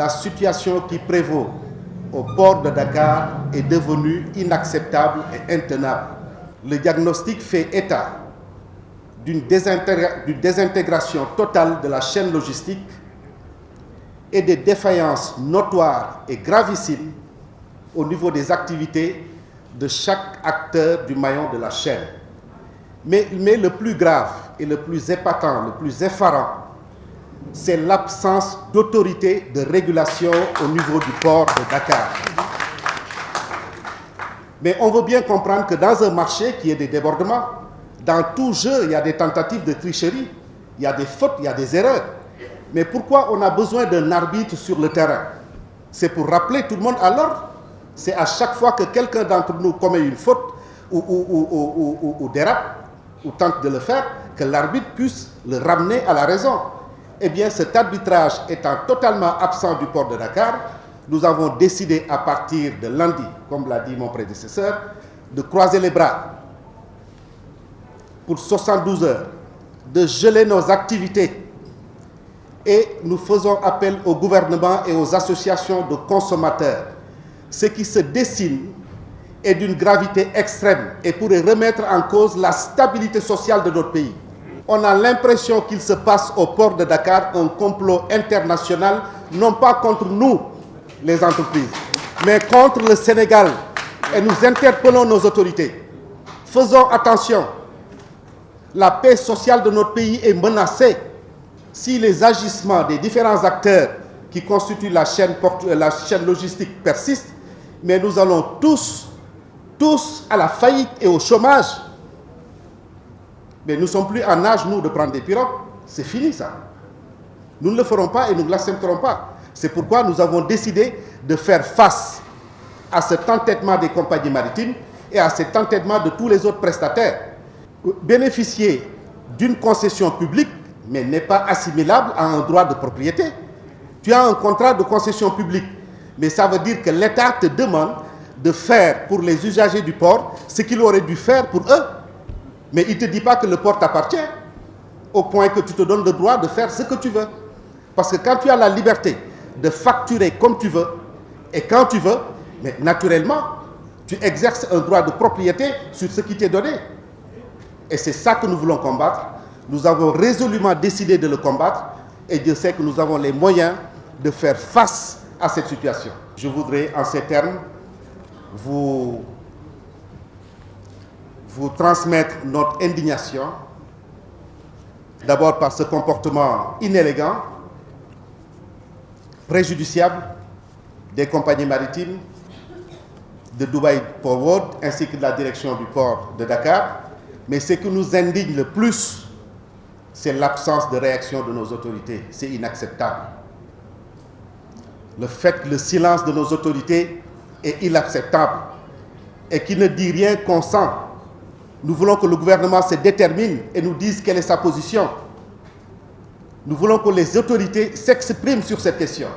la situation qui prévaut au port de Dakar est devenue inacceptable et intenable. Le diagnostic fait état d'une désintégration totale de la chaîne logistique et des défaillances notoires et gravissimes au niveau des activités de chaque acteur du maillon de la chaîne. Mais le plus grave et le plus épatant, le plus effarant, c'est l'absence d'autorité de régulation au niveau du port de Dakar. Mais on veut bien comprendre que dans un marché qui est des débordements, dans tout jeu, il y a des tentatives de tricherie, il y a des fautes, il y a des erreurs. Mais pourquoi on a besoin d'un arbitre sur le terrain? C'est pour rappeler tout le monde à l'ordre. C'est à chaque fois que quelqu'un d'entre nous commet une faute ou dérape, ou tente de le faire, que l'arbitre puisse le ramener à la raison. Eh bien, cet arbitrage étant totalement absent du port de Dakar, nous avons décidé à partir de lundi, comme l'a dit mon prédécesseur, de croiser les bras pour 72 heures, de geler nos activités. Et nous faisons appel au gouvernement et aux associations de consommateurs. Ce qui se dessine est d'une gravité extrême et pourrait remettre en cause la stabilité sociale de notre pays. On a l'impression qu'il se passe au port de Dakar un complot international, non pas contre nous, les entreprises, mais contre le Sénégal. Et nous interpellons nos autorités. Faisons attention. La paix sociale de notre pays est menacée si les agissements des différents acteurs qui constituent la chaîne logistique persistent, mais nous allons tous à la faillite et au chômage. Mais nous ne sommes plus en âge, nous, de prendre des pirogues. C'est fini, ça. Nous ne le ferons pas et nous ne l'accepterons pas. C'est pourquoi nous avons décidé de faire face à cet entêtement des compagnies maritimes et à cet entêtement de tous les autres prestataires. Bénéficier d'une concession publique, mais n'est pas assimilable à un droit de propriété. Tu as un contrat de concession publique, mais ça veut dire que l'État te demande de faire pour les usagers du port ce qu'il aurait dû faire pour eux. Mais il ne te dit pas que le port t'appartient, au point que tu te donnes le droit de faire ce que tu veux. Parce que quand tu as la liberté de facturer comme tu veux et quand tu veux, mais naturellement, tu exerces un droit de propriété sur ce qui t'est donné. Et c'est ça que nous voulons combattre. Nous avons résolument décidé de le combattre et Dieu sait que nous avons les moyens de faire face à cette situation. Je voudrais, en ces termes, vous transmettre notre indignation, d'abord par ce comportement inélégant, préjudiciable des compagnies maritimes de Dubai Port World ainsi que de la direction du port de Dakar. Mais ce qui nous indigne le plus, c'est l'absence de réaction de nos autorités. C'est inacceptable. Le silence de nos autorités est inacceptable et qui ne dit rien consent. Nous voulons que le gouvernement se détermine et nous dise quelle est sa position. Nous voulons que les autorités s'expriment sur cette question.